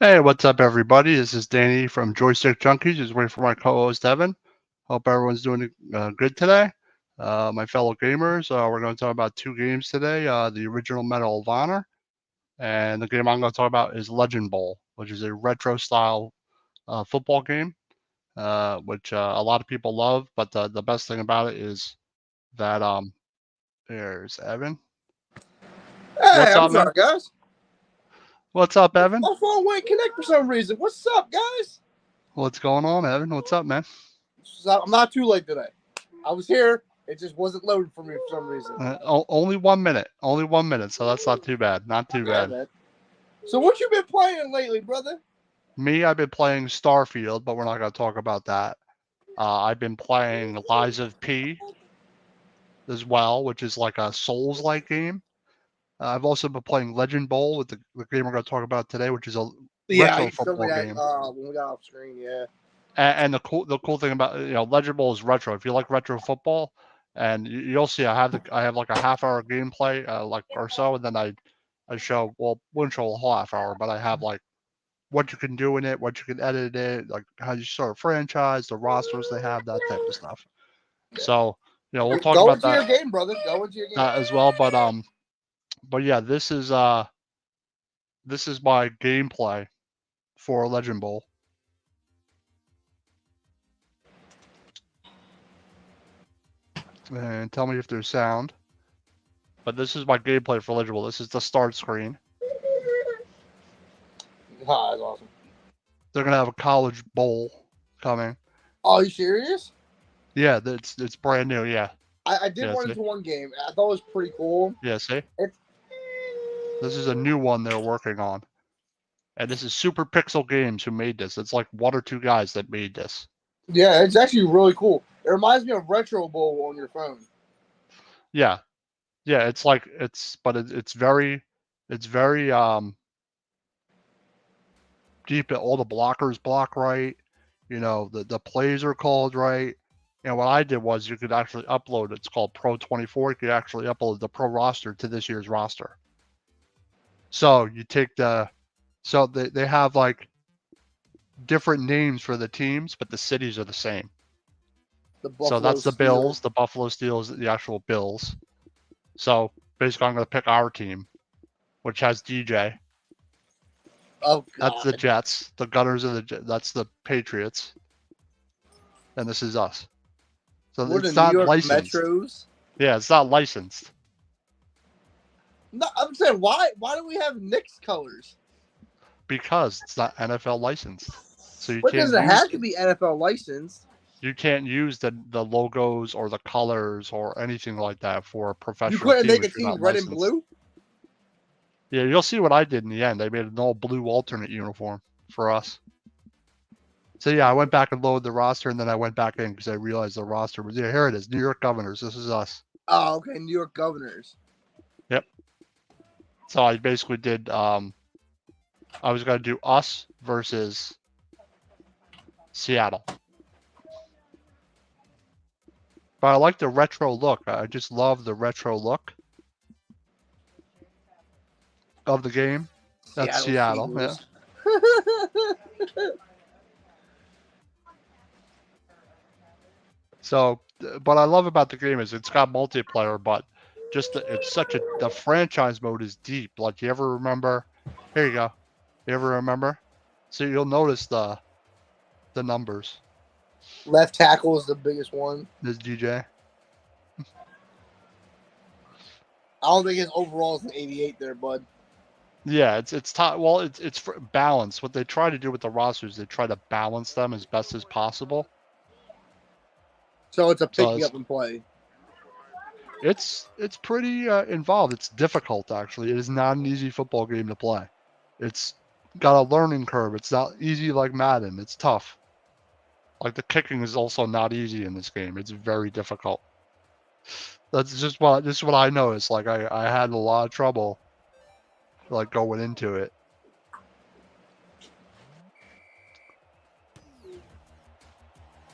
Hey, what's up, everybody? This is Danny from Joystick Junkies. Just waiting for my co-host Evan. Hope everyone's doing good today. My fellow gamers, we're going to talk about two games today. The original Medal of Honor, and the game I'm going to talk about is Legend Bowl, which is a retro-style football game, which a lot of people love. But the best thing about it is that there's Evan. Hey, What's I'm up, man? sorry, guys. What's up, Evan? My phone wouldn't connect for some reason. What's up, guys? What's going on, Evan? What's up, man? I'm not too late today. I was here. It just wasn't loaded for me for some reason. Only 1 minute. Only 1 minute, so that's not too bad. Not too Yeah, bad. man. So what you been playing lately, brother? Me, I've been playing Starfield, but we're not going to talk about that. I've been playing Lies of P as well, which is like a Souls-like game. I've also been playing Legend Bowl with the game we're going to talk about today, which is a Yeah, retro you told me football that game. when we got off screen. Yeah. And the cool thing about Legend Bowl is retro. If you like retro football, and you'll see, I have like a half-hour gameplay, like or so, and then I show, well, wouldn't show a whole half hour, but I have like what you can do in it, what you can edit it, like how you start a franchise, the rosters they have, that type of stuff. So, we'll talk Go about into that your game, brother. Go into your game. as well. But yeah, this is my gameplay for Legend Bowl. And tell me if there's sound. But this is my gameplay for Legend Bowl. This is the start screen. Ah, that's awesome. They're gonna have a college bowl coming. Oh, you serious? Yeah, it's brand new. Yeah. I did Yeah, run see? into one game. I thought it was pretty cool. Yeah, see? It's This is a new one they're working on. And this is Super Pixel Games who made this. It's like one or two guys that made this. yeah, it's actually really cool. It reminds me of Retro Bowl on your phone. Yeah. Yeah, it's like it's very deep. All the blockers block right. The plays are called right. And what I did was you could actually upload, it's called Pro 24. You could actually upload the pro roster to this year's roster. So you take so they have like different names for the teams, but the cities are the same. So that's the Bills, the Buffalo Steelers, the actual Bills. So basically, I'm going to pick our team, which has DJ. Oh, God. That's the Jets. The Gunners are that's the Patriots. And this is us. So We're it's the not New York licensed. Metros. Yeah, it's not licensed. No, I'm saying why do we have Knicks colors? Because it's not NFL licensed. So you But can't does it use have to be NFL licensed? You can't use the logos or the colors or anything like that for a professional You couldn't team make a if you're team not red licensed. and blue? Yeah, you'll see what I did in the end. They made an all blue alternate uniform for us. So yeah, I went back and loaded the roster, and then I went back in because I realized the roster was here. It is, New York Governors. This is us. Oh, okay, New York Governors. Yep. So I basically did. I was gonna do us versus Seattle, but I like the retro look. I just love the retro look of the game. That's Seattle. Yeah. So, but I love about the game is it's got multiplayer, but it's the franchise mode is deep. Like, you ever remember? Here you go. You ever remember? So you'll notice the numbers. Left tackle is the biggest one. This DJ. I don't think his overall is an 88 there, bud. Yeah, it's top. Well, it's for balance. What they try to do with the rosters, they try to balance them as best as possible. So it's a pick up and play. It's pretty involved. It's difficult, actually. It is not an easy football game to play. It's got a learning curve. It's not easy like Madden. It's tough. Like, the kicking is also not easy in this game. It's very difficult. That's just what I noticed. Like, I had a lot of trouble, like, going into it.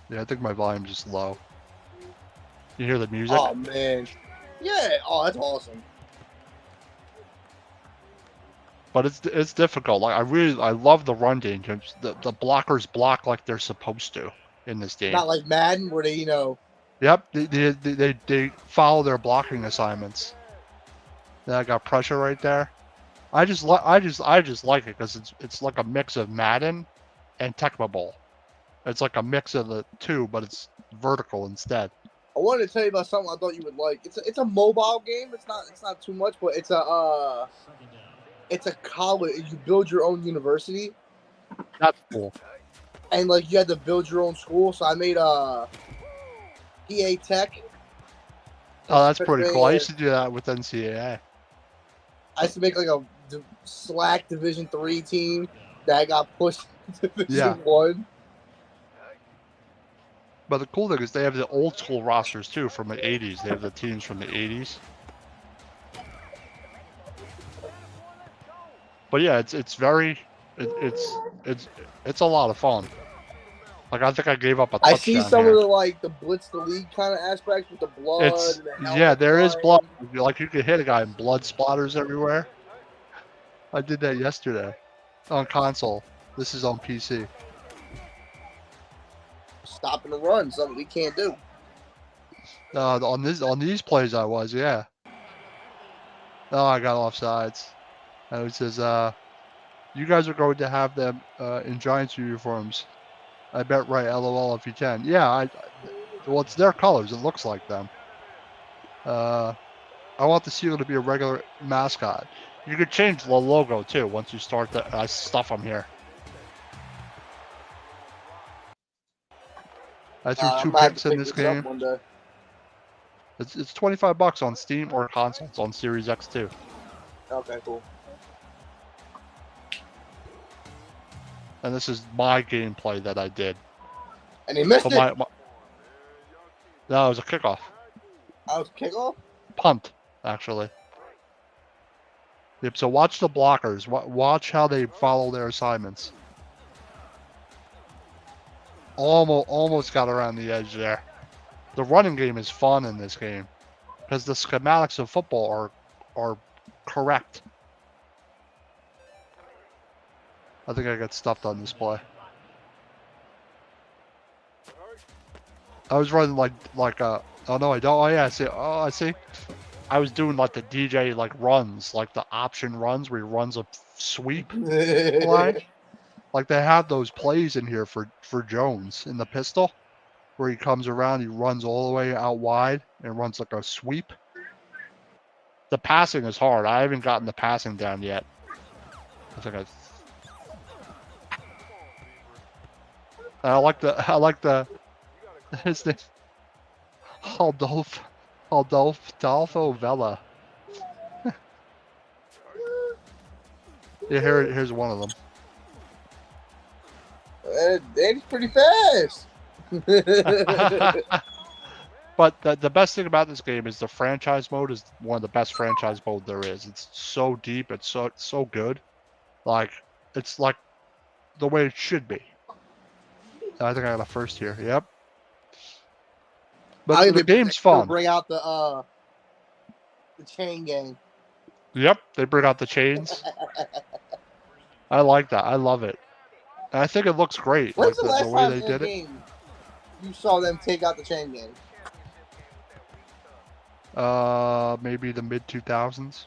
Yeah, I think my volume's just low. You hear the music? Oh, man. Yeah. Oh, that's awesome. but it's difficult. Like I love the run game because the blockers block like they're supposed to in this game. Not like Madden where they, you know. Yep, they follow their blocking assignments. Then I got pressure right there. I just like it because it's like a mix of Madden and Tecmo Bowl. It's like a mix of the two, but it's vertical instead. I wanted to tell you about something I thought you would like. It's a mobile game. It's not too much, but it's a college. You build your own university, That's cool. and like you had to build your own school. So I made PA Tech. Oh, that's pretty cool. I used to do that with NCAA. I used to make like a Slack Division III team that got pushed to Division One. But the cool thing is they have the old school rosters too from the 80s. They have the teams from the 80s. But yeah, it's a lot of fun. Like I think I gave up a touchdown. I see some of the like the blitz the league kind of aspects with the blood. Yeah, there is blood. Like you could hit a guy and blood splatters everywhere. I did that yesterday on console. This is on PC. Stopping the run, something we can't do. On these plays I was, yeah. Oh, I got offsides. And it says, you guys are going to have them in Giants uniforms. I bet right, LOL if you can. Yeah, well, it's their colors. It looks like them. I want the Seal to be a regular mascot. You could change the logo too once you start the stuff them here. I threw 2 picks in this game. It's $25 on Steam or consoles on Series X too. Okay, cool. And this is my gameplay that I did. And he missed it. No, it was a kickoff. Oh, it was a kickoff? Punt, actually. Yep. So watch the blockers. Watch how they follow their assignments. Almost got around the edge there. The running game is fun in this game because the schematics of football are correct. I think I got stuffed on this play. I was running like a. Oh no, I don't. Oh yeah, I see. Oh, I see. I was doing like the DJ like runs, like the option runs where he runs a sweep play. Like they have those plays in here for Jones in the pistol, where he comes around, he runs all the way out wide and runs like a sweep. The passing is hard. I haven't gotten the passing down yet. I think I like the his name Adolfo Vela. Yeah, here's one of them. He's pretty fast. But the best thing about this game is the franchise mode is one of the best franchise mode there is. It's so deep. It's so good. Like it's like the way it should be. I think I got a first here. Yep. But the game's fun. Bring out the chain game. Yep, they bring out the chains. I like that. I love it. And I think it looks great. When's like the last way time they did it? You saw them take out the chain game? Maybe the mid 2000s,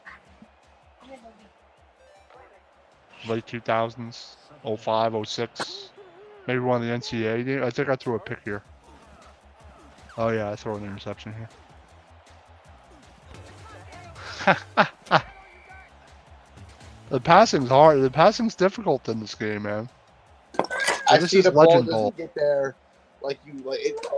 late 2000s, 05, 06. Maybe one of the NCAA games. I think I threw a pick here. Oh yeah, I throw an interception here. The passing's hard. The passing's difficult in this game, man. I see the ball doesn't get there.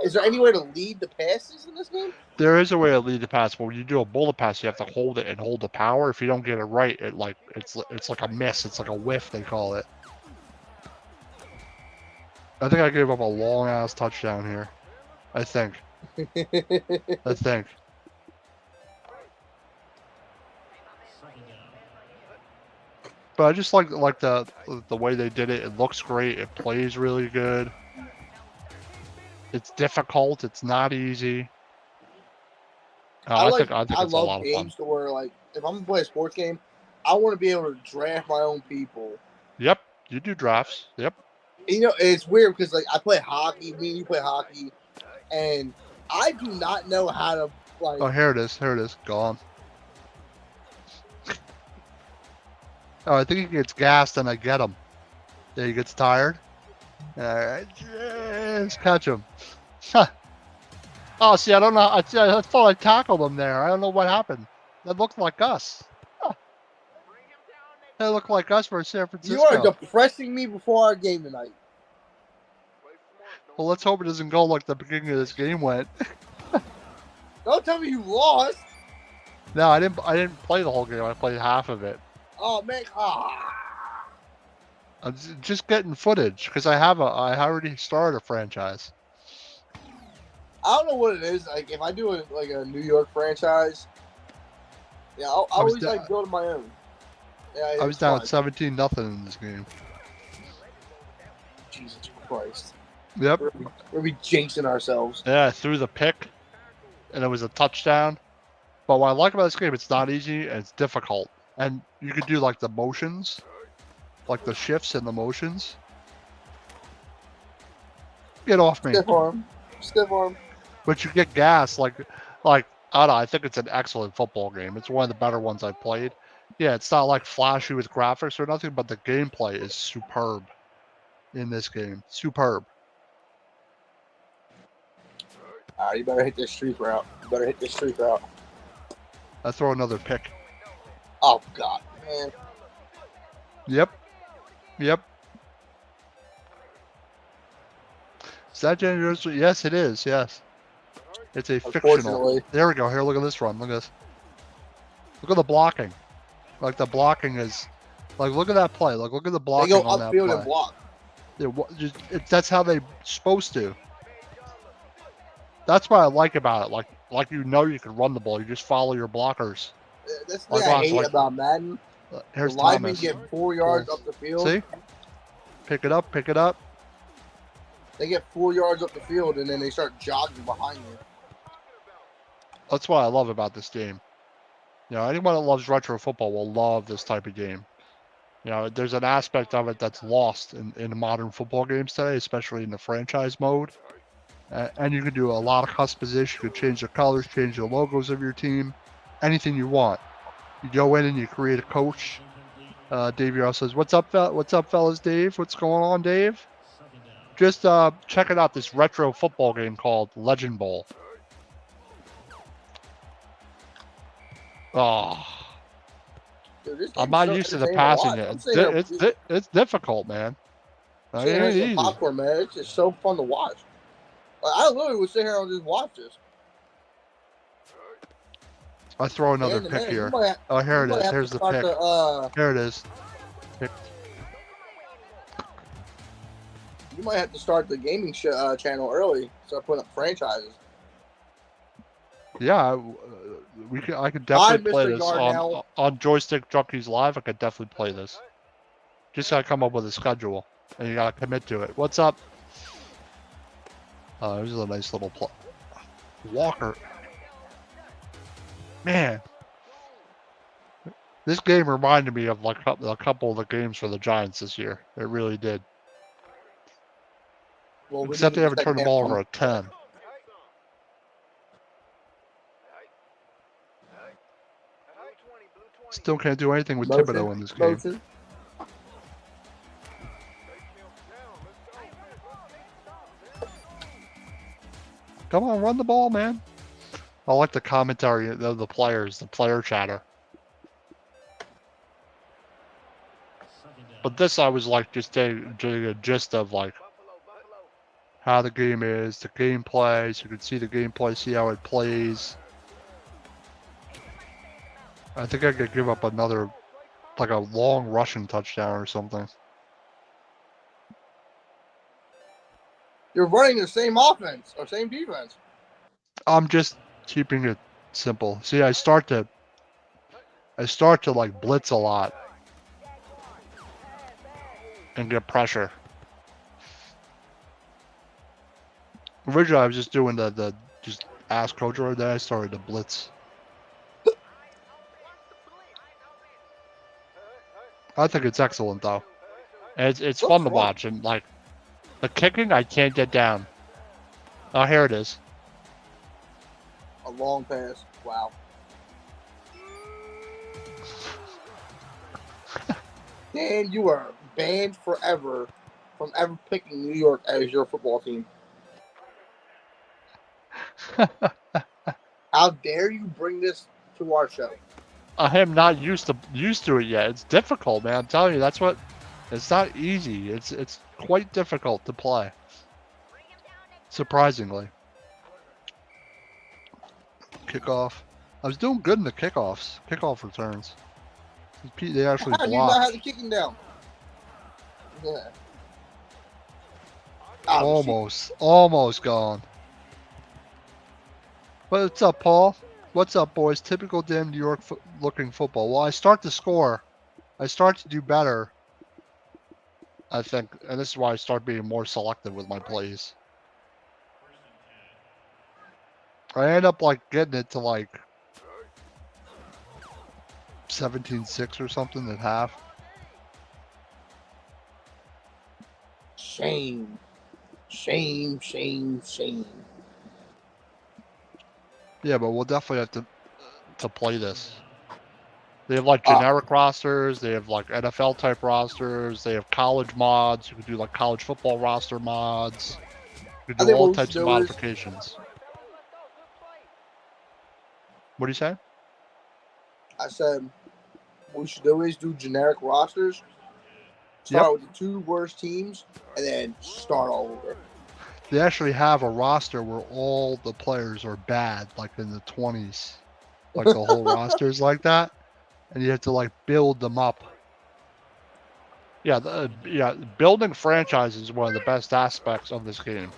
Is there any way to lead the passes in this game? There is a way to lead the pass, but when you do a bullet pass, you have to hold it and hold the power. If you don't get it right, it's like a miss. It's like a whiff, they call it. I think I gave up a long ass touchdown here. I think. But I just like the way they did it. It looks great. It plays really good. It's difficult. It's not easy. I think it's a lot of fun. I love games to where, like, if I'm gonna play a sports game, I want to be able to draft my own people. Yep, you do drafts. Yep. You know, it's weird because like I play hockey, me and you play hockey, and I do not know how to like. Oh, here it is. Here it is. Gone. Oh, I think he gets gassed and I get him. Then he gets tired. All right, let's catch him. Huh. Oh, see, I don't know. I thought I tackled him there. I don't know what happened. That looked like us. Huh. That looked like us for San Francisco. You are depressing me before our game tonight. Well, let's hope it doesn't go like the beginning of this game went. Don't tell me you lost. No, I didn't. I didn't play the whole game. I played half of it. Oh man, I'm just getting footage because I already started a franchise. I don't know what it is. Like if I do a New York franchise, yeah, I always like building my own. Yeah, I was down 17-0 in this game. Jesus Christ. Yep. We're jinxing ourselves. Yeah, I threw the pick, and it was a touchdown. But what I like about this game, it's not easy and it's difficult. And you could do like the motions, like the shifts and the motions. Get off me. Stiff arm. Stiff arm. But you get gas like I don't know, I think it's an excellent football game. It's one of the better ones I've played. Yeah, it's not like flashy with graphics or nothing, but the gameplay is superb in this game. Superb. You better hit this streak route. I throw another pick. Oh God, man. Yep. Is that dangerous? Yes, it is. Yes. It's a fictional. There we go. Here, look at this run. Look at this. Look at the blocking. Like the blocking is, like look at that play. Like look at the blocking they go on that play. upfield and block. That's how they're supposed to. That's what I like about it. Like you can run the ball. You just follow your blockers. That's the thing I hate about Madden. Here's the linemen Thomas. get 4 yards up the field. See? Pick it up. They get 4 yards up the field and then they start jogging behind you. That's what I love about this game. You know, anyone that loves retro football will love this type of game. You know, there's an aspect of it that's lost in modern football games today, especially in the franchise mode. And you can do a lot of customization. You can change the colors, change the logos of your team, anything you want. You go in and you create a coach. Dave Yarrow says, "What's up, fellas? Dave, what's going on, Dave? Just checking out this retro football game called Legend Bowl." Oh, dude, I'm not used to the passing yet. It's difficult, man. It ain't easy. Popcorn, man. It's just so fun to watch. Like, I literally would sit here and just watch this. I throw another pick here. Oh, here it is. Here's the pick. Here it is. You might have to start the gaming channel early. Start putting up franchises. Yeah, I could definitely play this on Joystick Junkies Live. I could definitely play this. Just gotta come up with a schedule, and you gotta commit to it. What's up? This is a nice little Walker. Man, this game reminded me of like a couple of the games for the Giants this year. It really did. Well, except they haven't turned the ball over a 10. Still can't do anything with Thibodeau in this game. Come on, run the ball, man. I like the commentary of the players, the player chatter. But this I was like just getting a gist of like how the game is, the gameplay, so you can see the gameplay, see how it plays. I think I could give up another, like a long rushing touchdown or something. You're running the same offense or same defense. I'm just keeping it simple. See, I start to like blitz a lot and get pressure. Originally, I was just doing the just ask coach, or then I started to blitz. I think it's excellent though. And it's Looks fun to fun. watch, and like the kicking, I can't get down. Oh, here it is. A long pass. Wow. Dan, you are banned forever from ever picking New York as your football team. How dare you bring this to our show? I am not used to it yet. It's difficult, man. I'm telling you, that's what. It's not easy. It's quite difficult to play. Surprisingly. Kickoff. I was doing good in the kickoffs. Kickoff returns. They actually How do you not have blocked. the kicking down? Yeah. Almost gone. What's up, Paul? What's up, boys? Typical damn New York looking football. Well, I start to score. I start to do better, I think, and this is why I start being more selective with my plays. I end up like getting it to like 17-6 or something at half. Shame. Shame, shame, shame. Yeah, but we'll definitely have to play this. They have like generic rosters, they have like NFL type rosters, they have college mods. You can do like college football roster mods. You can do all types of modifications. What do you say? I said what we should do is do generic rosters. Start with the 2 worst teams and then start all over. They actually have a roster where all the players are bad, like in the 20s. Like the whole roster is like that. And you have to like build them up. Yeah, building franchises is one of the best aspects of this game.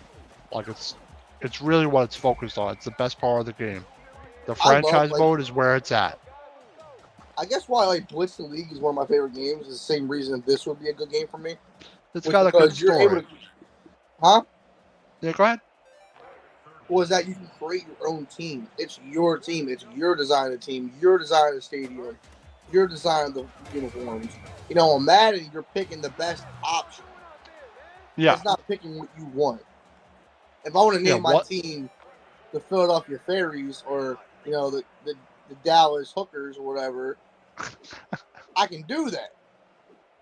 Like it's really what it's focused on. It's the best part of the game. The franchise mode is where it's at. I guess why like Blitz the League is one of my favorite games is the same reason this would be a good game for me. It's got a good story. Huh? Yeah, go ahead. Was that you can create your own team. It's your team. It's your design of the team. Your design of the stadium. Your design of the uniforms. You know, on Madden, you're picking the best option. Yeah. It's not picking what you want. If I want to name my team the Philadelphia Fairies or, you know, the Dallas Hookers or whatever, I can do that.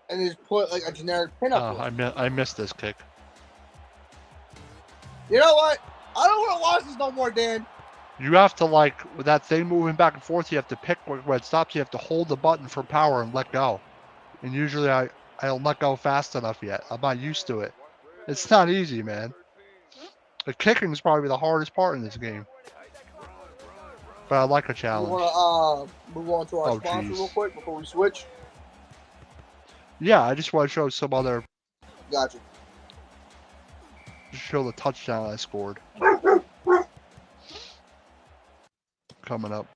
And just put like a generic pinup. I missed this kick. You know what? I don't want to watch this no more, Dan. You have to, like, with that thing moving back and forth, you have to pick where it stops. You have to hold the button for power and let go. And usually I don't let go fast enough yet. I'm not used to it. It's not easy, man. The kicking is probably the hardest part in this game. But I like a challenge. You want to move on to our sponsor real quick before we switch? Yeah, I just want to show some other... Gotcha. Just show the touchdown I scored. Coming up.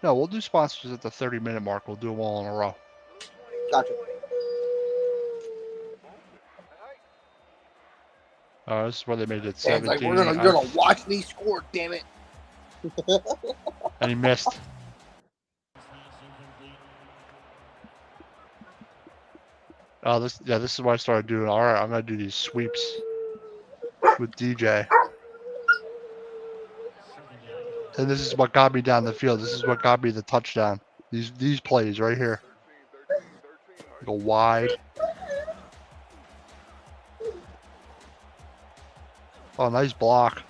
No, we'll do sponsors at the 30-minute mark. We'll do them all in a row. Gotcha. This is where they made it 17. Like, you're gonna watch me score, damn it. And he missed. Oh, this is what I started doing. All right, I'm gonna do these sweeps with DJ. And this is what got me down the field. This is what got me the touchdown. These plays right here. Go wide. Oh, nice block.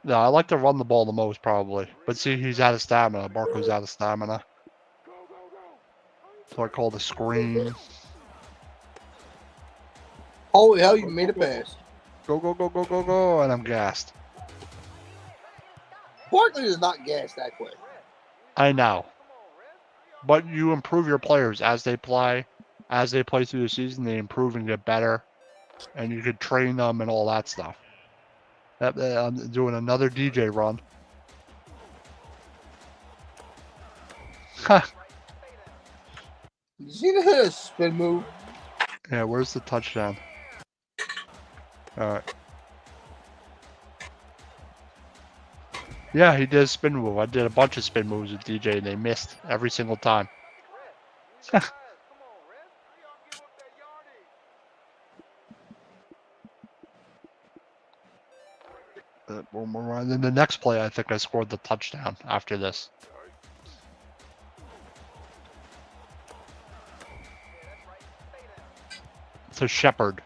No, I like to run the ball the most, probably. But see, he's out of stamina. Barco's out of stamina. So I call the screen. Holy hell, you made a pass. Go, go, go, go, go, go. And I'm gassed. Barkley is not gassed that quick. I know. But you improve your players as they play. As they play through the season, they improve and get better. And you could train them and all that stuff. I'm doing another DJ run. You see the spin move? Yeah, where's the touchdown? All right. Yeah, he did a spin move. I did a bunch of spin moves with DJ, and they missed every single time. And then the next play, I think I scored the touchdown after this. To Shepard.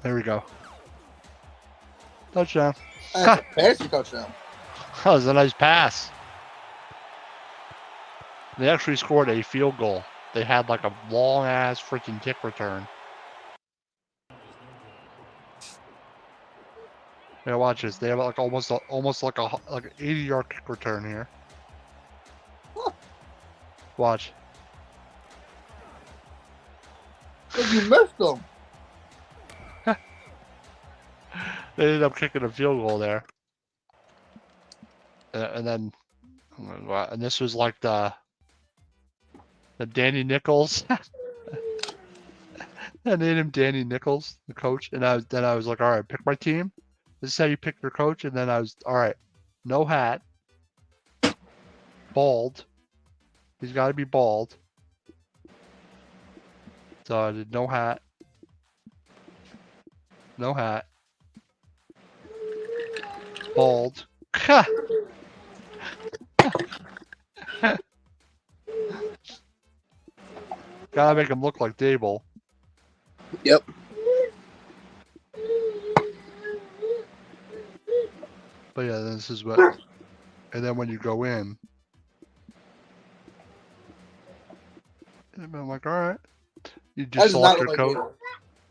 There we go. Touchdown. That's a fantasy touchdown. That was a nice pass. They actually scored a field goal. They had like a long ass freaking kick return. Yeah, watch this. They have like almost like an 80-yard kick return here. Watch. But you missed them. They ended up kicking a field goal there. And this was like the Danny Nichols. I named him Danny Nichols, the coach. And then I was like, all right, pick my team. This is how you pick your coach. And then I was, all right, no hat, bald. He's got to be bald. So I did no hat, bald. Gotta make him look like Dable. Yep. But yeah, this is what. And then when you go in, and I'm like, all right, you just select your coach.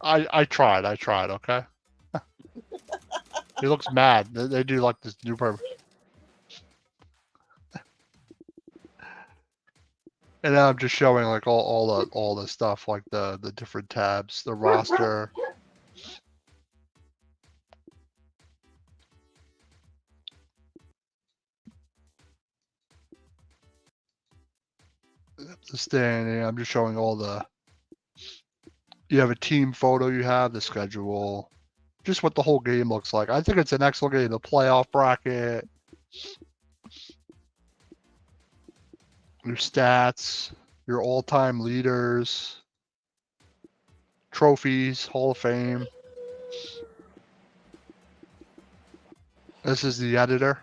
I tried. Okay. He looks mad. They do like this new purpose. And now I'm just showing like all the stuff, like the different tabs, the roster. The standing. I'm just showing all the. You have a team photo. You have the schedule. Just what the whole game looks like. I think it's an excellent game. The playoff bracket. Your stats. Your all-time leaders. Trophies. Hall of Fame. This is the editor.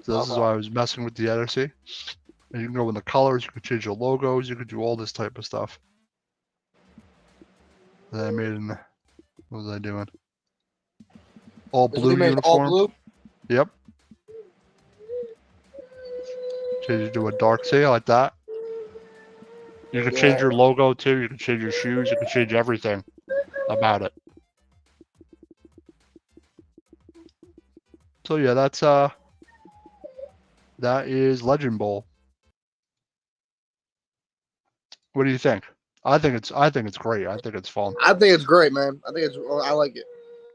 So this is why I was messing with the editor. See? And you can go in the colors. You can change your logos. You can do all this type of stuff. That I made in. What was I doing? All blue uniform. All blue? Yep. Change it to a dark sale like that. You can change your logo too. You can change your shoes. You can change everything about it. So yeah, that's that is Legend Bowl. What do you think? I think it's great. I think it's fun. I think it's great, man. I like it.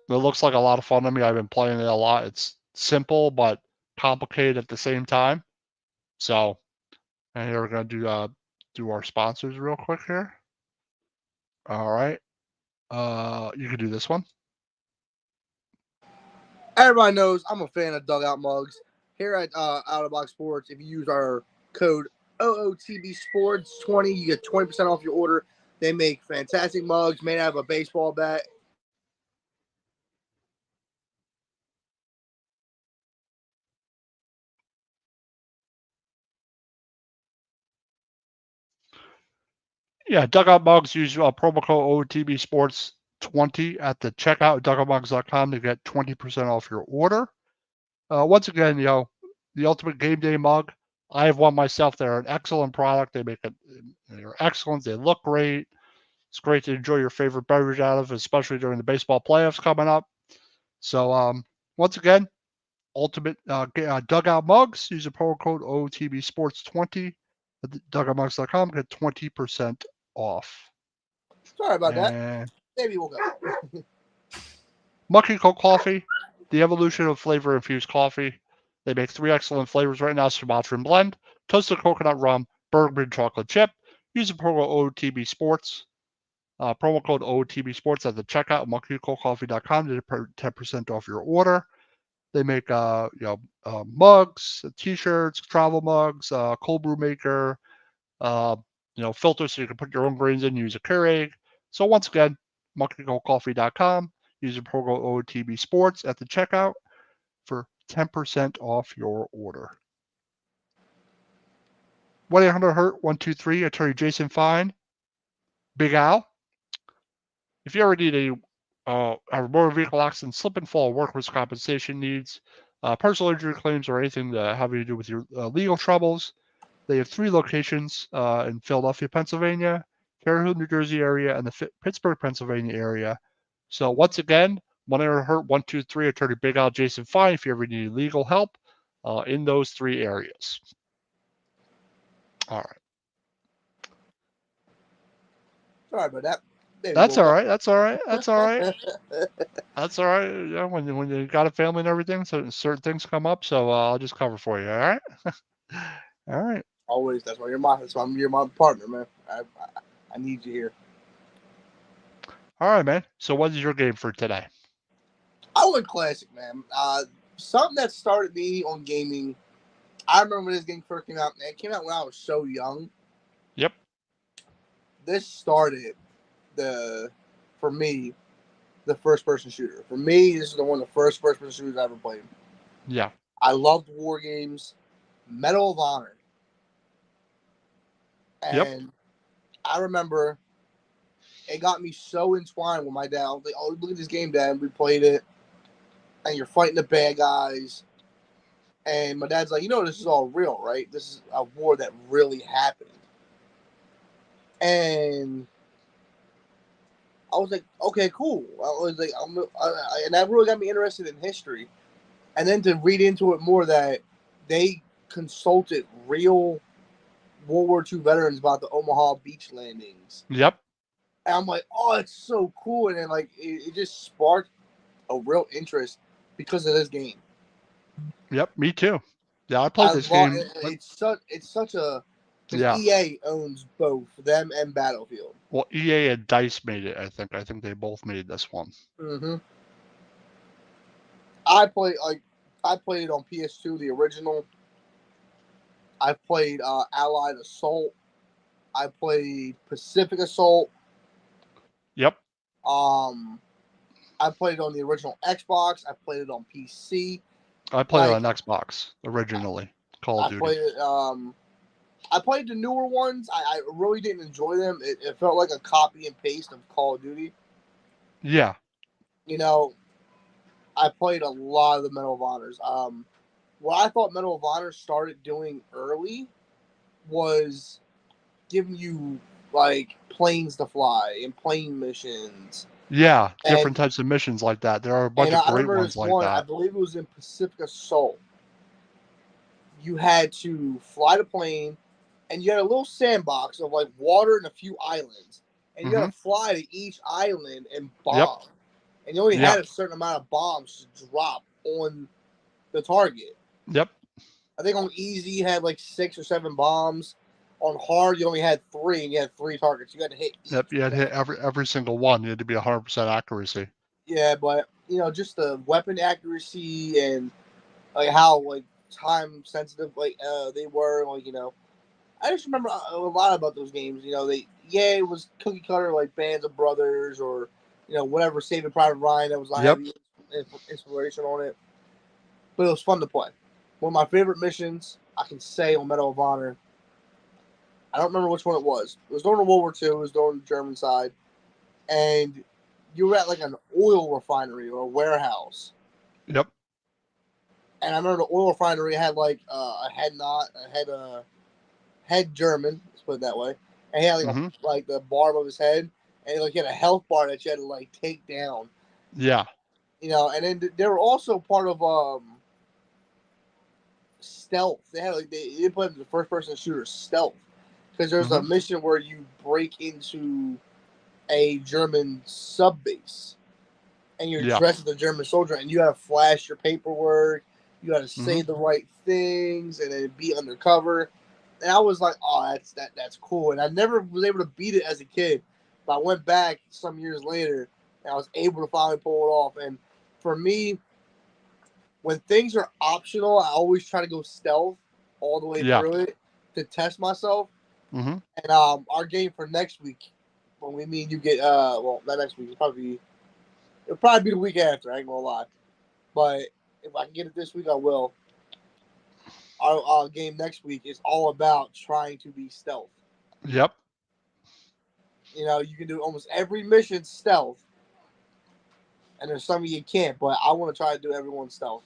It looks like a lot of fun to me. I've been playing it a lot. It's simple but complicated at the same time. So, and here we're gonna do our sponsors real quick here. All right. You can do this one. Everybody knows I'm a fan of dugout mugs. Here at Out of Box Sports, if you use our code OOTB Sports 20, you get 20% off your order. They make fantastic mugs made out of a baseball bat. Yeah, dugout mugs. Use promo code OOTB Sports 20 at the checkout at dugoutmugs.com to get 20% off your order. Once again, the Ultimate Game Day mug. I have one myself. They're an excellent product. They're excellent. They look great. It's great to enjoy your favorite beverage out of, especially during the baseball playoffs coming up. So, once again, Ultimate Dugout mugs. Use the promo code OOTB Sports 20 at dugoutmonks.com. Get 20% off. Sorry about that. And Maybe we'll go. Monkey Cold Coffee, the evolution of flavor-infused coffee. They make 3 excellent flavors right now: Sumatran Blend, Toasted Coconut Rum, Bourbon Chocolate Chip. Use the promo OTB Sports. Promo code OTB Sports at the checkout at monkeycoldcoffee.com to get 10% off your order. They make mugs, T-shirts, travel mugs, cold brew maker, filters so you can put your own grains in, use a Keurig. So once again, monkeycoldcoffee.com. Use the promo OTB Sports at the checkout for 10% off your order. 1-800-HURT-123, attorney Jason Fine, Big Al. If you ever need have a motor vehicle accident, slip and fall, workers' compensation needs, personal injury claims, or anything that have to do with your legal troubles, they have 3 locations in Philadelphia, Pennsylvania, Terre Haute, New Jersey area, and the Pittsburgh, Pennsylvania area. So once again, 1-800-HURT-123, attorney Big Al Jason Fine, if you ever need legal help in those 3 areas. All right. Sorry about that. That's all right. That's all right. That's all right. That's all right. Yeah, when you got a family and everything, so certain things come up. So I'll just cover for you. All right. All right. Always. That's why you're my partner, man. I need you here. All right, man. So what is your game for today? I went classic, man. Something that started me on gaming. I remember when this game first came out. It came out when I was so young. Yep. This started for me, the first-person shooter. For me, this is one of the first-person shooters I ever played. Yeah. I loved war games. Medal of Honor. And yep. I remember it got me so entwined with my dad. I was like, oh, look at this game, Dad. We played it. And you're fighting the bad guys. And my dad's like, this is all real, right? This is a war that really happened. And I was like, okay, cool. I was like, and that really got me interested in history. And then to read into it more, that they consulted real World War II veterans about the Omaha beach landings. Yep. And I'm like, oh, it's so cool. And then it just sparked a real interest because of this game. Yep, me too. Yeah, I played this game. It's such a yeah. EA owns both them and Battlefield. Well, EA and DICE made it. I think they both made this one. Mm-hmm. I played it on PS2, the original. I played Allied Assault. I played Pacific Assault. Yep. I played it on the original Xbox. I played it on PC. I played it on Xbox originally. Call of Duty. I played the newer ones. I really didn't enjoy them. It felt like a copy and paste of Call of Duty. Yeah. I played a lot of the Medal of Honors. What I thought Medal of Honor started doing early was giving you planes to fly and plane missions. Yeah, different types of missions like that. There are a bunch of great ones like that. I believe it was in Pacific Assault. You had to fly the plane, and you had a little sandbox of water and a few islands, and you had to fly to each island and bomb. Yep. And you only had a certain amount of bombs to drop on the target. Yep. I think on easy you had 6 or 7 bombs. On hard you only had 3, and you had 3 targets. You had to hit each. Yep, you had to hit every single one. You had to be 100% accuracy. Yeah, but just the weapon accuracy and how time sensitive they were. I just remember a lot about those games. It was cookie cutter Bands of Brothers or whatever, Saving Private Ryan. That was heavy inspiration on it, but it was fun to play. One of my favorite missions I can say on Medal of Honor. I don't remember which one it was. It was during World War II. It was during the German side, and you were at an oil refinery or a warehouse. Yep. And I remember the oil refinery had a head German, let's put it that way, and he had the barb of his head, and he had a health bar that you had to take down. Yeah. And then they were also part of stealth. They had they put the first person shooter stealth. because there's a mission where you break into a German sub base, and you're dressed as a German soldier, and you got to flash your paperwork. You got to say the right things, and then be undercover. And I was like, "Oh, that's cool." And I never was able to beat it as a kid, but I went back some years later, and I was able to finally pull it off. And for me, when things are optional, I always try to go stealth all the way through it to test myself. And our game for next week, when we mean you get well, not next week, it'll probably be the week after. I ain't gonna lie, but if I can get it this week, I will. Our game next week is all about trying to be stealth. Yep. You know, you can do almost every mission stealth, and there's some you can't. But I want to try to do everyone stealth.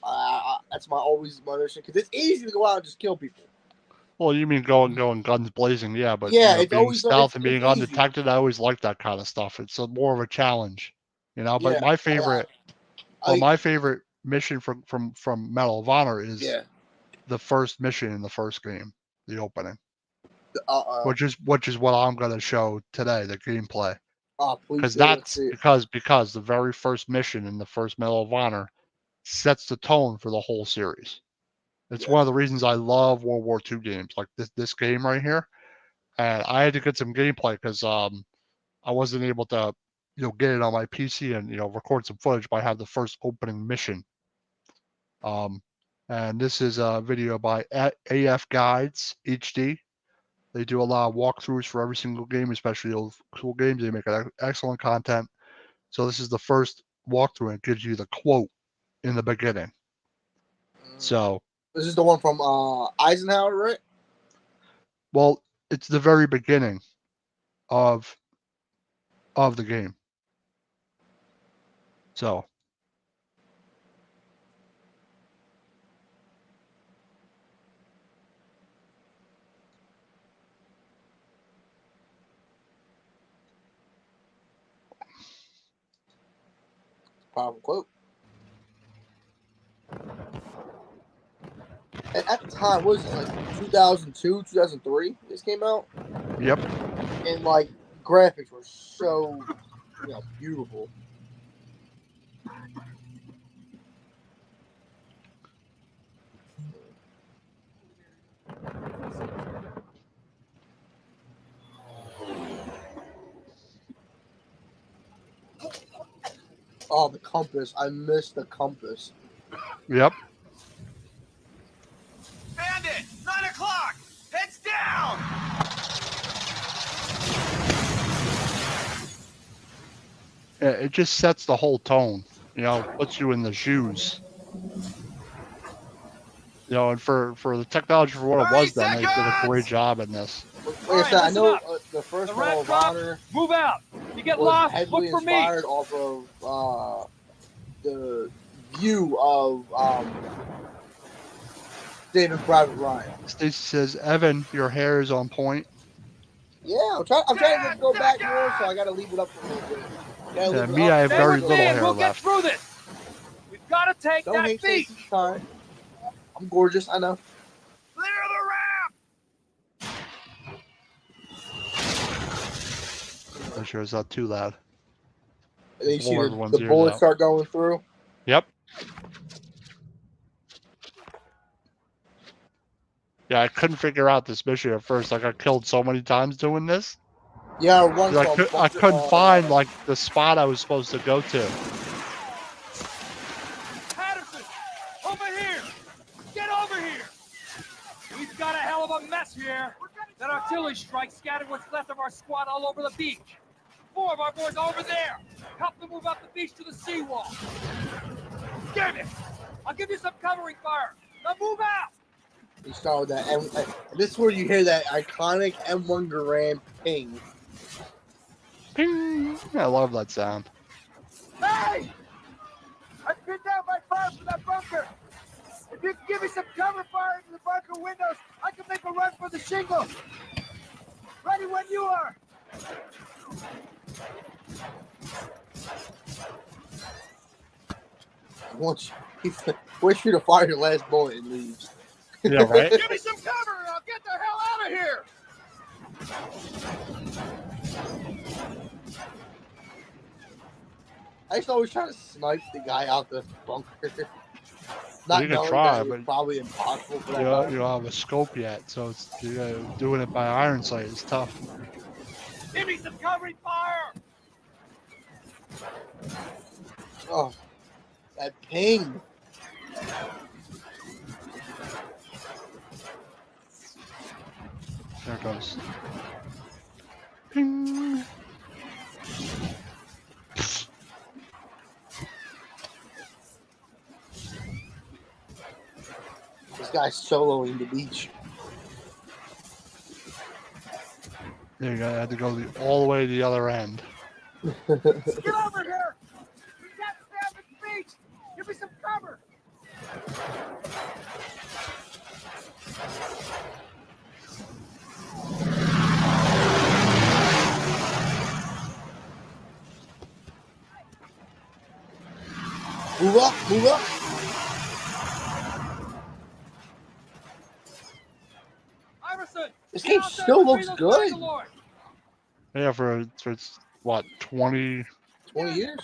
That's always my mission, because it's easy to go out and just kill people. Well, you mean going guns blazing, yeah, but yeah, you know, it's being always stealth and being easy. undetected, I always like that kind of stuff. It's more of a challenge, you know. But my favorite, my favorite mission from Medal of Honor is the first mission in the first game, the opening, which is what I'm going to show today, the gameplay. Because that's because the very first mission in the first Medal of Honor sets the tone for the whole series. It's one of the reasons I love World War II games, like this game right here. And I had to get some gameplay because I wasn't able to, get it on my PC and record some footage. But I have the first opening mission. And this is a video by AF Guides HD. They do a lot of walkthroughs for every single game, especially old school games. They make excellent content. So this is the first walkthrough, and it gives you the quote in the beginning. So this is the one from Eisenhower, right? Well, it's the very beginning of the game. So powerful quote. And at the time, what was this, like 2002, 2003? This came out. Yep. And like graphics were so, beautiful. Oh, the compass! I missed the compass. Yep. Bandit, 9 o'clock. Heads down. It just sets the whole tone. Puts you in the shoes. And for the technology for what it was then, they did a great job in this. Like I said, I know the first Medal of Honor. Move out. You get was lost. Heavily Look for inspired me. off of the view of Saving Private Ryan. Stacy says, "Evan, your hair is on point." Yeah, I'm trying to go back more, so I got to leave it up a little bit. Yeah, me, I have very little hair we'll left. Get through this. We've got to take that beat. I'm gorgeous, I know. Clear the ramp. I'm sure it's not too loud. And then you see the bullets start going through. Yep. Yeah, I couldn't figure out this mission at first. I got killed so many times doing this. Yeah, I couldn't find like the spot I was supposed to go to. Patterson, over here! Get over here! We've got a hell of a mess here. That artillery strike scattered what's left of our squad all over the beach. 4 of our boys over there. Help them move up the beach to the seawall. Damn it! I'll give you some covering fire. Now move out! You start with that, and this is where you hear that iconic M1 Garand ping. Ping! I love that sound. Hey! I pinned down my fire for that bunker. If you can give me some cover fire into the bunker windows, I can make a run for the shingle. Ready when you are. Wish you to fire your last bullet and leave. Yeah, right? Give me some cover and I'll get the hell out of here. I used to always try to snipe the guy out the bunker. Well, Not you can knowing try, that it was but probably impossible for you that don't, you guy. don't have a scope yet, so it's doing it by iron sight is tough. Give me some covering fire! Oh, that ping. There it goes. Ping. This guy's soloing the beach. There you go. I had to go all the way to the other end. Get over here! We can't stand the beach! Give me some cover! Move up, move up. Iverson! This get game out there still between looks those good. Bangalore. Yeah, for it's what 20 20 years?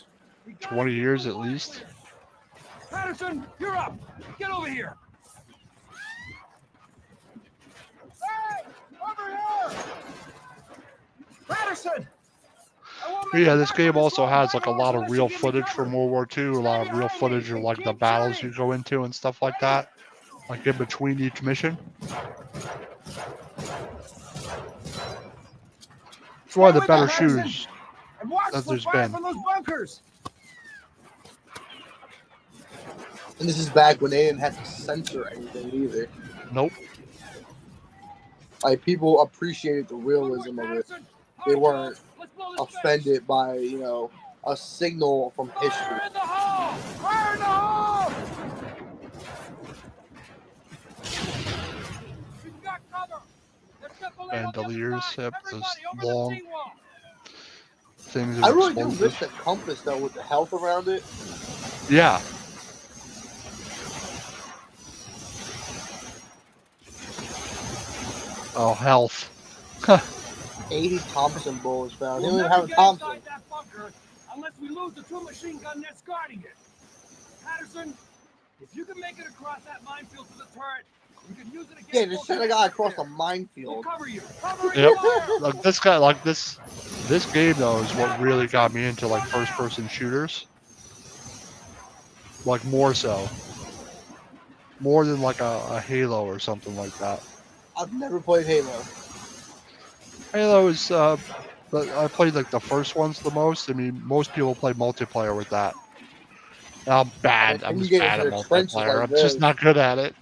We gotta 20 keep years the at line least. clear. Patterson, you're up! Get over here! Hey! Over here! Patterson! I won't But make yeah, it this back game from this also long has like a Bangalore lot of unless real you give me footage cover. from World War II, a Stay lot of real behind me footage of and like the keep battles shooting. you go into and stuff like that, like in between each mission. It's one of the with better me, Patterson. shooters And watch that for there's fire been. from those bunkers. And this is back when they didn't have to censor anything either. Nope. Like, people appreciated the realism of it. They weren't offended by, you know, a signal from history. Fire in the hole! Fire in the hole! We've got cover. There's triple A on the other Bandoliers, side. yep, those Everybody over the long seawall. things I of really do miss explosives. the compass, though, with the health around it. Yeah. Oh, health. 80 Thompson bullets found. They We'll don't even never have a get Thompson. inside that bunker unless we lose the two machine gun that's guarding it. Patterson, if you can make it across that minefield to the turret, you can use it again. Yeah, just send a guy across a We'll minefield. cover you. Cover Yep. fire. Like this guy, like this game though is what really got me into like first-person shooters. Like more so, more than like a Halo or something like that. I've never played Halo. Halo is, but I played like the first ones the most. I mean, most people play multiplayer with that. And I'm bad. I'm And you just get bad into at the trenches multiplayer. like I'm just this. not good at it.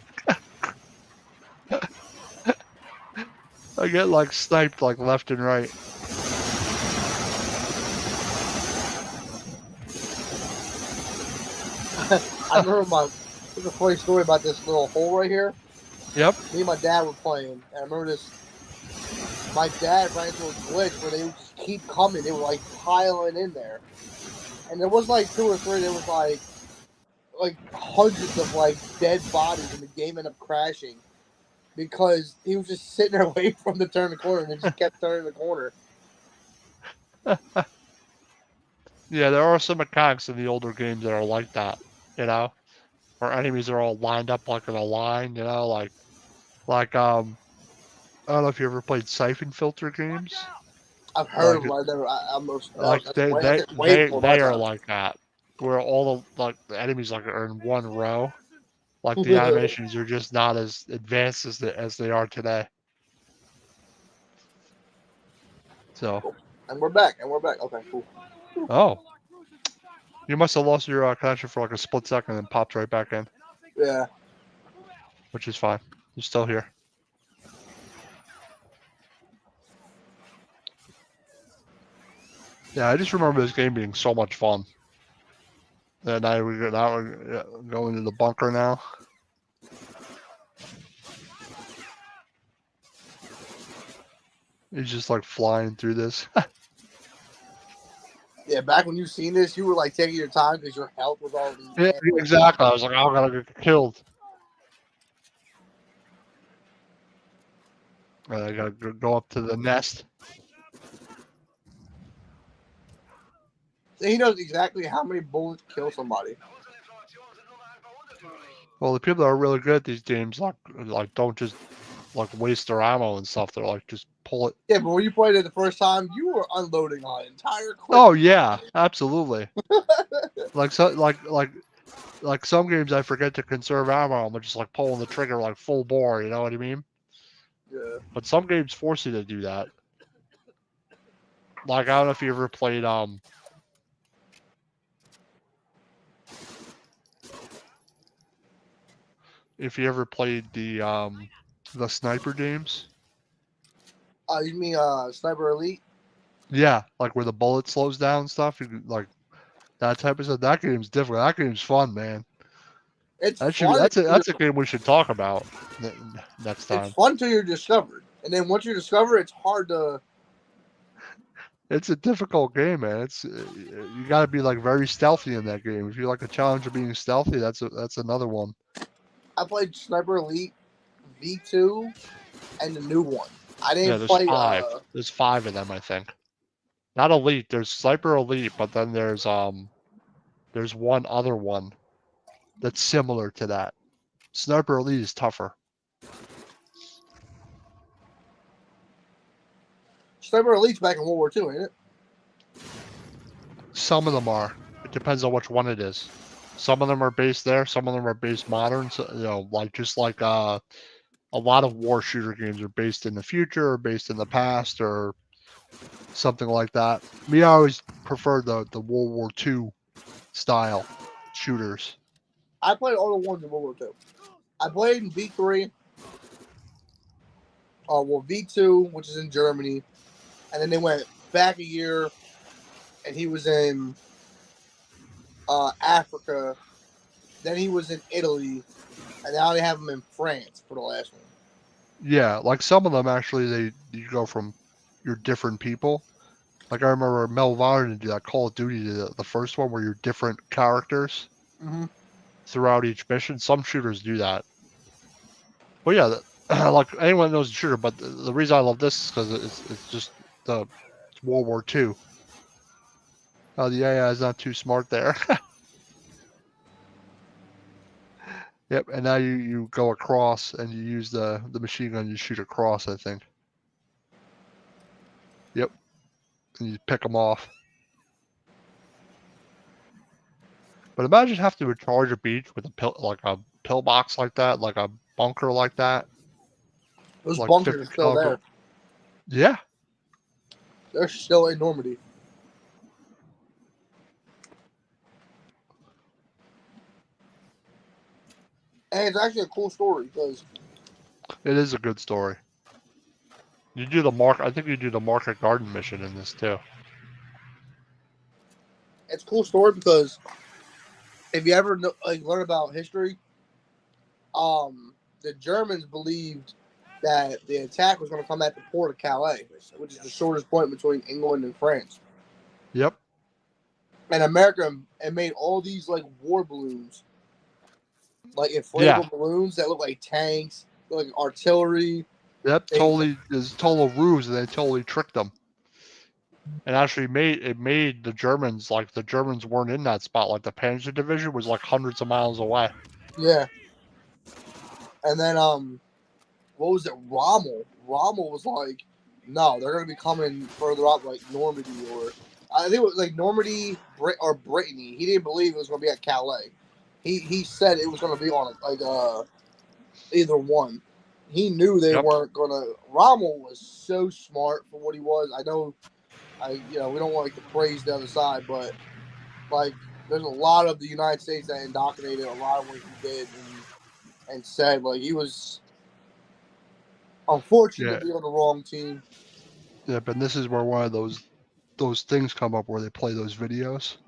I get like sniped like left and right. I remember there's a funny story about this little hole right here. Yep. Me and my dad were playing, and I remember this. My dad ran into a glitch where they would just keep coming. They were like piling in there, and there was like 2 or 3. There was like hundreds of like dead bodies, and the game ended up crashing because he was just sitting there waiting for him to turn the corner, and they just kept turning the corner. Yeah, there are some mechanics in the older games that are like that, you know, where enemies are all lined up like in a line, you know, like I don't know if you ever played Siphon Filter games. I've heard Like of them. I never. I'm most. like That's way before my they are time. like that, where all the enemies like are in one row. Like the animations are just not as advanced as they are today. So. And we're back. Okay, cool. Oh. You must have lost your connection for like a split second and popped right back in. Yeah. Which is fine. You're still here. Yeah, I just remember this game being so much fun. And now we're going to the bunker now. He's just like flying through this. Yeah, back when you seen this, you were like taking your time because your health was already. Yeah, exactly. I was like, I'm gonna get killed. And I gotta go up to the nest. He knows exactly how many bullets kill somebody. Well, the people that are really good at these games, like don't just like waste their ammo and stuff. They're like just pull it. Yeah, but when you played it the first time, you were unloading on an entire clip. Oh yeah, absolutely. like some games, I forget to conserve ammo. I'm just like pulling the trigger like full bore. You know what I mean? Yeah. But some games force you to do that. Like I don't know if you ever played the sniper games. You mean Sniper Elite? Yeah, like where the bullet slows down and stuff. Like that type of stuff. That game's different. That game's fun, man. It's fun. That's a game we should talk about next time. It's fun till you're discovered, and then once you're discovered, it's hard to. It's a difficult game, man. It's you got to be like very stealthy in that game. If you like a challenge of being stealthy, that's another one. I played Sniper Elite V2 and the new one. I didn't there's play. 5. There's 5 of them, I think. Not Elite. There's Sniper Elite, but then there's one other one that's similar to that. Sniper Elite is tougher. Sniper Elite's back in World War II, ain't it? Some of them are. It depends on which one it is. Some of them are based there. Some of them are based modern. So, like a lot of war shooter games are based in the future or based in the past or something like that. Me, I always prefer the World War II style shooters. I played all the ones in World War II. I played in V3. V2, which is in Germany. And then they went back a year, and he was in Africa. Then he was in Italy, and now they have him in France for the last one. Yeah, like some of them actually, you go from you're different people. Like I remember Medal of Honor did that Call of Duty, the first one where you're different characters throughout each mission. Some shooters do that. But yeah, like anyone knows a shooter, but the reason I love this is because it's just it's World War II. Oh, the AI is not too smart there. Yep, and now you go across and you use the machine gun, you shoot across, I think. Yep, and you pick them off. But imagine having to charge a beach with a pillbox like that, like a bunker like that. Those like bunkers are still there. Yeah. They're still in Normandy. And it's actually a cool story because it is a good story. I think you do the Market Garden mission in this too. It's a cool story because if you ever learn about history, the Germans believed that the attack was going to come at the port of Calais, which is the shortest point between England and France. Yep. And America made all these war balloons, like inflatable balloons that look like tanks, like artillery. Yep, is total ruse, and they totally tricked them. And actually made the Germans, the Germans weren't in that spot. Like the Panzer Division was like hundreds of miles away. Yeah. And then what was it? Rommel was like, no, they're going to be coming further up, like Normandy, or I think it was like Normandy or Brittany. He didn't believe it was going to be at Calais. He said it was going to be on either one. He knew they weren't going to. Rommel was so smart for what he was. I know, we don't want to praise the other side, but there's a lot of the United States that indoctrinated a lot of what he did and said he was. Unfortunately, to be on the wrong team. Yeah, but this is where one of those things come up where they play those videos.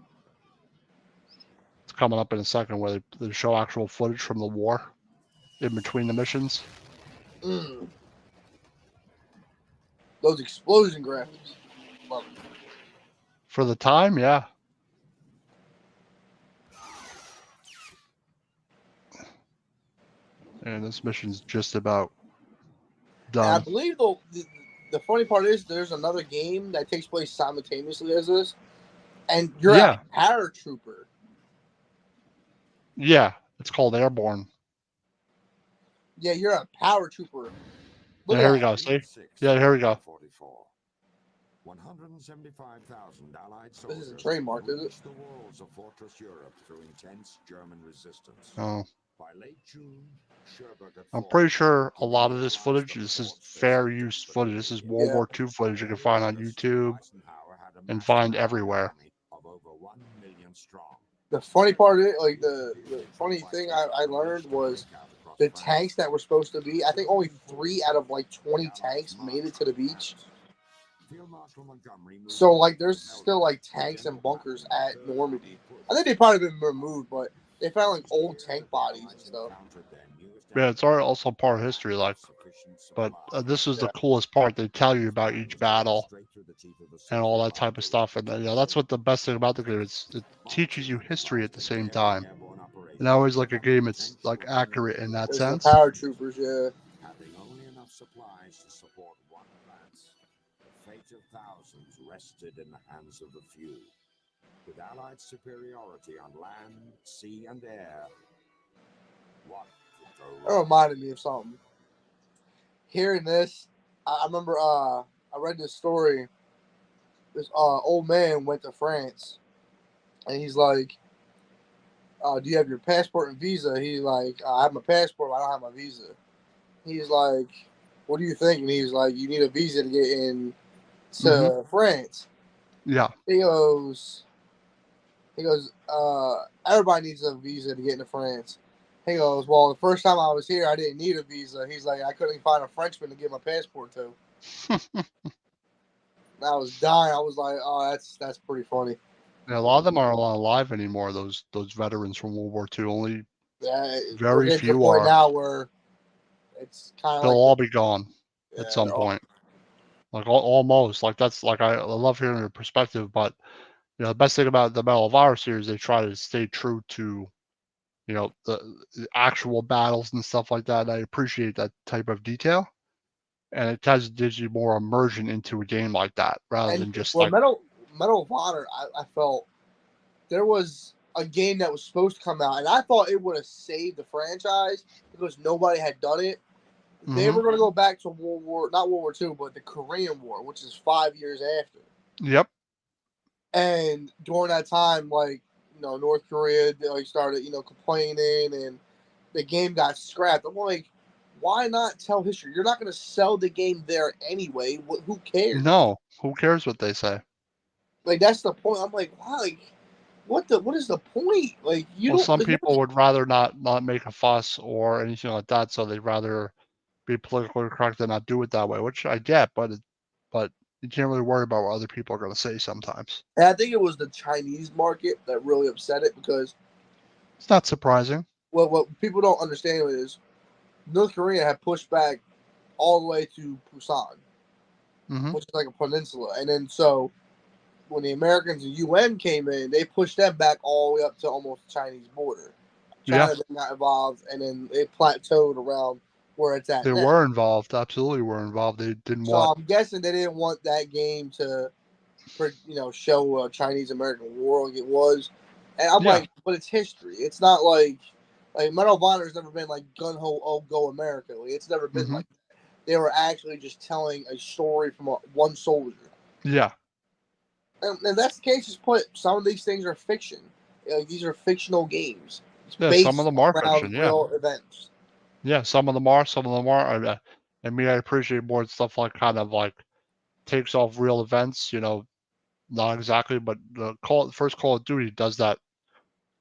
It's coming up in a second where they show actual footage from the war in between the missions. Those explosion graphics. Love it. For the time, yeah. And this mission's just about done. And I believe the funny part is there's another game that takes place simultaneously as this, And you're a paratrooper. Yeah, it's called airborne. Yeah, you're a paratrooper. Yeah, here we go. See? Yeah, here we go. 175,000 Allied This isn't soldiers trademarked, is it? breached the walls of Fortress Europe through intense German resistance. Oh. By late June, Sherbrooke had I'm pretty sure a giving lot the of this Allies footage, the this is force they fair so use desperately footage. This is needed. World War II footage you can find on YouTube and find everywhere. Of over 1 million strong. The funny part of it, like the funny thing I learned was the tanks that were supposed to be, I think only 3 out of like 20 tanks made it to the beach. So like there's still like tanks and bunkers at Normandy. I think they've probably been removed, but they found like old tank bodies and stuff. Yeah, it's also part of history, like, but this is the coolest part. They tell you about each battle and all that type of stuff, and that's what the best thing about the game is. It teaches you history at the same time. And I always like a game that's like accurate in that There's sense. the paratroopers, yeah. Having only enough supplies to support one advance, the fate of thousands rested in the hands of the few. With Allied superiority on land, sea, and air, what could go That wrong? reminded me of something. Hearing this, I remember I read this story. This old man went to France, and he's like, do you have your passport and visa? He's like, I have my passport, but I don't have my visa. He's like, what do you think? And he's like, you need a visa to get in to France. Yeah. He goes, everybody needs a visa to get into France. He goes, well, the first time I was here, I didn't need a visa. He's like, I couldn't find a Frenchman to get my passport to. And I was dying. I was like, oh, that's pretty funny. Yeah, a lot of them aren't alive anymore. Those veterans from World War II. Only very we're getting to the few point are. now where it's kind of They'll like all be gone at some point. Like almost. Like that's like I love hearing your perspective, but the best thing about the Medal of Honor series, they try to stay true to the actual battles and stuff like that. And I appreciate that type of detail, and it gives you more immersion into a game like that rather than just like Medal of Honor. I felt there was a game that was supposed to come out, and I thought it would have saved the franchise because nobody had done it. They were going to go back to not World War II, but the Korean War, which is 5 years after. Yep. And during that time, like, North Korea, they started, complaining, and the game got scrapped. I'm like, why not tell history? You're not going to sell the game there anyway. Who cares? No, who cares what they say? Like, that's the point. I'm like, wow, like, what is the point? Like, Some people would rather not make a fuss or anything like that, so they'd rather be politically correct and not do it that way, which I get, but you can't really worry about what other people are going to say sometimes. And I think it was the Chinese market that really upset it because it's not surprising. Well, what people don't understand is North Korea had pushed back all the way to Busan, which is like a peninsula, and then so when the Americans and UN came in, they pushed them back all the way up to almost the Chinese border. China then got involved, and then it plateaued around where it's at. They were involved, absolutely were involved. They didn't want. So I'm guessing they didn't want that game to, show a Chinese American war like it was. And I'm like, but it's history. It's not like Medal of Honor has never been like gun ho, oh, go America. Like, it's never been like that. They were actually just telling a story from one soldier. Yeah. And that's the case. Just put some of these things are fiction. Like, these are fictional games. It's some of them are fiction. Real events. Yeah, some of them are. Some of them are. I mean, I appreciate more stuff like kind of like takes off real events. Not exactly, but the first Call of Duty does that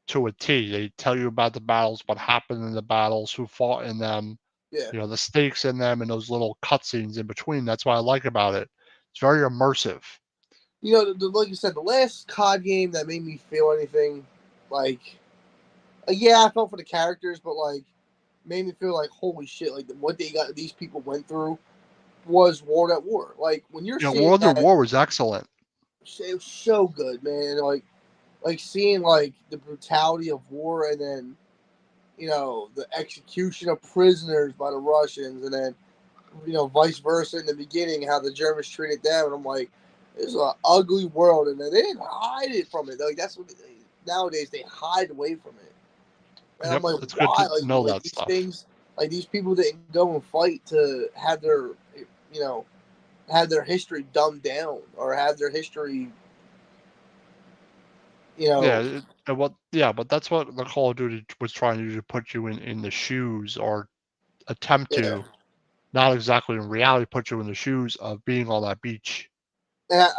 to a T. They tell you about the battles, what happened in the battles, who fought in them. Yeah. The stakes in them, and those little cutscenes in between. That's what I like about it. It's very immersive. Like you said, the last COD game that made me feel anything, like, yeah, I felt for the characters, but like, made me feel like, holy shit, like what these people went through was World at War. Like when you're seeing World at War was excellent. It was so good, man. Like seeing like the brutality of war, and then the execution of prisoners by the Russians, and then vice versa in the beginning, how the Germans treated them, and I'm like, It's an ugly world, and they didn't hide it from it. Like that's what nowadays they hide away from it. And I'm Yep, like, it's good why? to know Like that these stuff. things, like these people didn't go and fight to have their, you know, have their history dumbed down or have their history, you Yeah, know. but that's what the Call of Duty was trying to do, to put you in the shoes, or attempt Yeah. to, not exactly in reality, put you in the shoes of being on that beach. And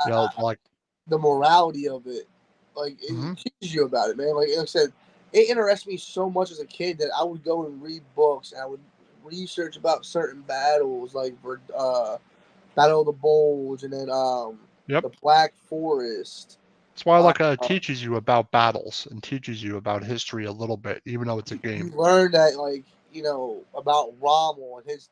Like, the morality of it, like mhm. it teaches you about it, man. Like I said, it interested me so much as a kid that I would go and read books and I would research about certain battles, like Battle of the Bulge, and then Yep. the Black Forest. That's why I Uh, like it teaches you about battles and teaches you about history a little bit, even though it's a you game. learn that, like, about Rommel and his,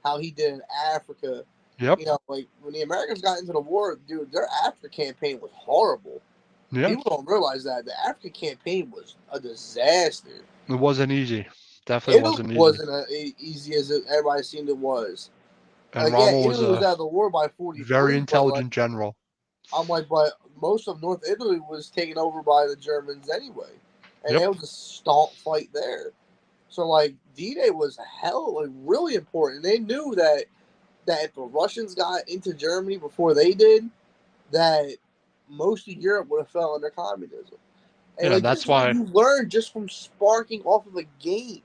how he did in Africa. Yep. Like when the Americans got into the war, dude, their Africa campaign was horrible. Yeah. People don't realize that the African campaign was a disaster. It wasn't easy. Definitely Italy wasn't easy. wasn't easy as everybody seemed it was. And Yeah, Rommel was Italy was a out of the war by very 43, but like intelligent general. I'm like, but most of North Italy was taken over by the Germans anyway, and Yep. it was a staunch fight there. So like D-Day was really important. They knew that if the Russians got into Germany before they did, that most of Europe would have fell under communism. And Yeah, like that's this is what why. you learn just from sparking off of a game.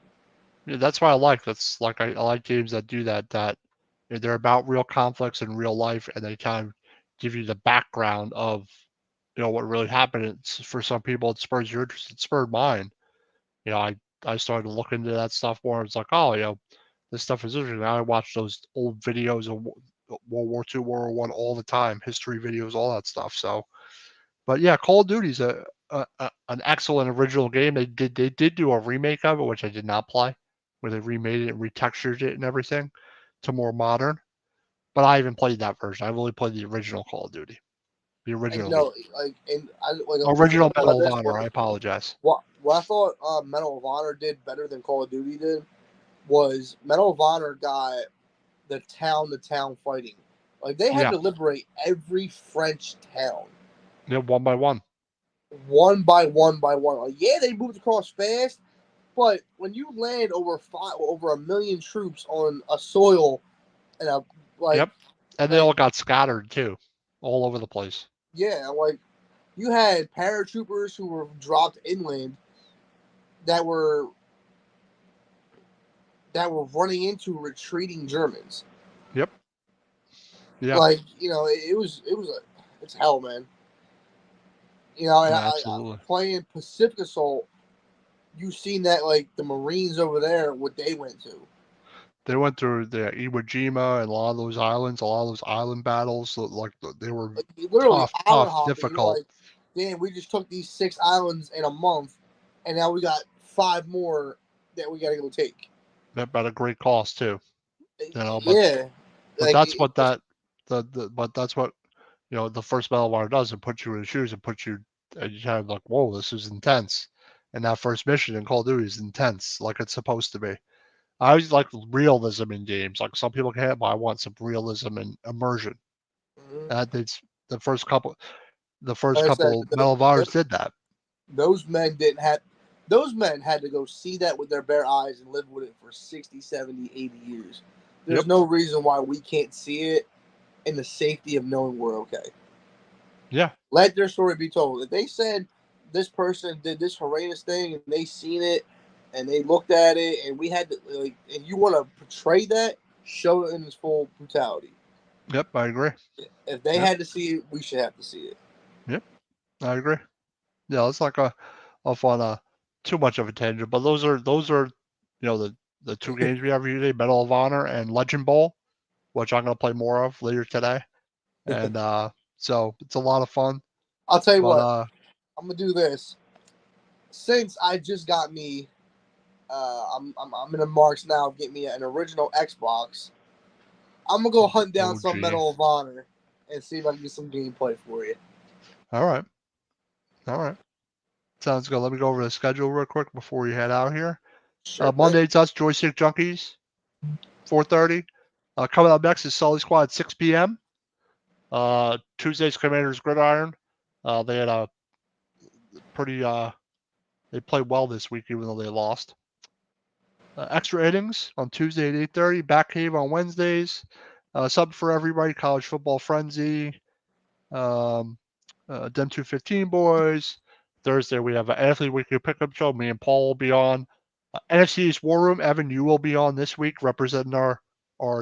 Yeah, that's why I like. That's like I like games that do that. They're about real conflicts in real life, and they kind of give you the background of what really happened. For some people, it spurs your interest. It spurred mine. I started to look into that stuff more. It's like, oh, this stuff is interesting. I watch those old videos of World War II, World War One all the time, history videos, all that stuff. So, but yeah, Call of Duty's an excellent original game. They did do a remake of it, which I did not play, where they remade it and retextured it and everything to more modern. But I haven't played that version. I've only played the original Call of Duty, the And original game, and I like before original we go Medal into of this, Honor. I apologize. what I thought Medal of Honor did better than Call of Duty did was Medal of Honor got the town to town fighting. Like they had Yeah, to liberate every French town yeah, one by one. one by one by one. Like yeah, they moved across fast, but when you land over 1 million troops on a soil and a Yep, and they like all got scattered too, all over the place. yeah, like you had paratroopers who were dropped inland that were running into retreating Germans. Yep. Yeah. Like it's hell, man. And Yeah, absolutely. playing Pacific Assault, you've seen that like the Marines over there, what they went to. They went through the Iwo Jima and a lot of those islands, a lot of those island battles. Like they were Like literally tough, island tough, hopping. You're difficult. like, damn, we just took these 6 islands in a month, and now we got 5 more that we got to go take. At a great cost too. But Yeah, like that's what but that's what the first Medal of Honor does. It puts you in the shoes and puts you, and you kind of like, whoa, this is intense. And that first mission in Call of Duty is intense, like it's supposed to be. I always like realism in games. Like some people can't, but I want some realism and immersion. mhm. And it's the first couple, the first Like I said, couple Medal of Honors did that. those men didn't have. Those men had to go see that with their bare eyes and live with it for 60, 70, 80 years. There's Yep. no reason why we can't see it in the safety of knowing we're okay. Yeah. Let their story be told. If they said this person did this horrendous thing and they seen it and they looked at it and we had to, like, and you want to portray that, show it in its full brutality. Yep. I agree. If they Yep. had to see it, we should have to see it. Yep. I agree. Yeah. It's like off on too much of a tangent, but those are the two games we have here today, Medal of Honor and Legend Bowl, which I'm going to play more of later today. And so it's a lot of fun. I'll tell you But what, I'm gonna do this. Since I just got me, I'm in the marks now of getting me an original Xbox. I'm gonna go hunt down some gee. Medal of Honor and see if I can get some gameplay for you. All right. Sounds good. Let me go over the schedule real quick before we head out here. Sure Monday it's us, Joystick Junkies, 4:30. Coming up next is Sully Squad at 6 p.m. Tuesday's Commanders Gridiron. They had a pretty. They played well this week, even though they lost. Extra innings on Tuesday at 8:30. Back Cave on Wednesdays. Sub for everybody. College Football Frenzy. Dem 215 boys. Thursday we have an Athlete Weekly Pickup Show. Me and Paul will be on. NFC East War Room. Evan, you will be on this week representing our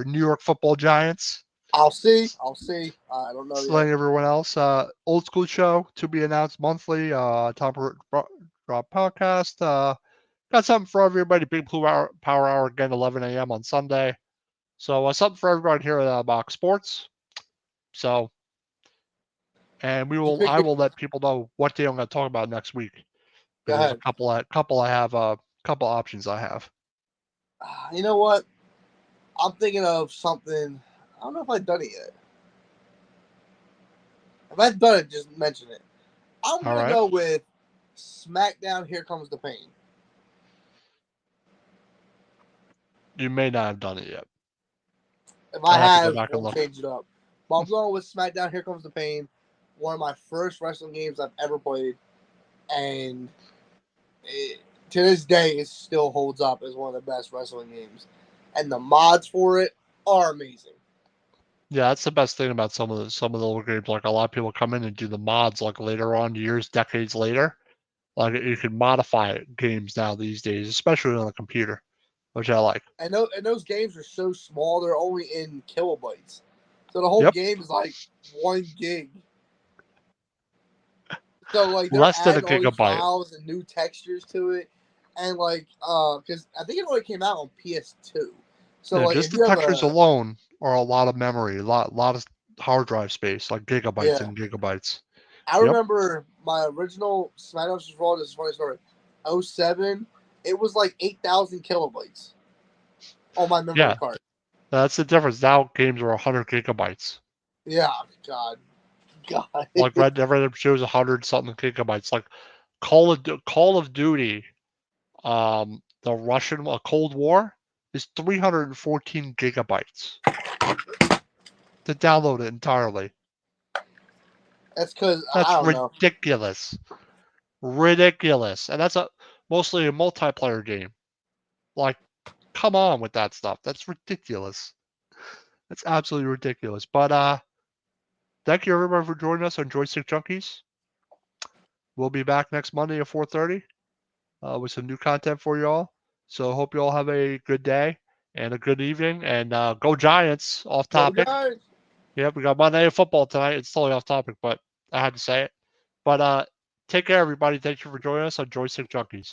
New York Football Giants. I'll see. I don't know Slaying yet. everyone else. Old School Show to be announced monthly. Top Drop Podcast. Got something for everybody. Big Blue Power Hour again, 11 a.m. on Sunday. So something for everybody here at Box Sports. So, and I will let people know what day I'm going to talk about next week. There's a couple options I have. You know what? I'm thinking of something. I don't know if I've done it yet. If I've done it, just mention it. I'm going to go with SmackDown Here Comes the Pain. You may not have done it yet. If I have, we'll change it up. But I'm going with SmackDown Here Comes the Pain. One of my first wrestling games I've ever played. And to this day, it still holds up as one of the best wrestling games. And the mods for it are amazing. Yeah, that's the best thing about some of the little games. Like a lot of people come in and do the mods like later on, years, decades later. Like you can modify games now these days, especially on the computer, which I like. And those games are so small; they're only in kilobytes. So the whole game is like 1 gig. So like they're less than a adding all these gigabyte files and new textures to it, and like because I think it only came out on PS2. So yeah, like just the textures alone are a lot of memory, a lot of hard drive space, like gigabytes and gigabytes. I remember my original SmackDown vs. Raw. This is a funny story. 07, it was like 8,000 kilobytes on my memory card. That's the difference. Now games are 100 gigabytes. Yeah, God. Like Red Dead Redemption shows 100-something gigabytes. Like Call of Duty, the Russian Cold War is 314 gigabytes to download it entirely. That's because that's ridiculous. Ridiculous. And that's mostly a multiplayer game. Like, come on with that stuff. That's ridiculous. That's absolutely ridiculous. But thank you everybody for joining us on Joystick Junkies. We'll be back next Monday at 4:30 with some new content for you all. So hope you all have a good day and a good evening. And go Giants, off topic. Go Giants. Yep, we got Monday Night Football tonight. It's totally off topic, but I had to say it. But take care, everybody. Thank you for joining us on Joystick Junkies.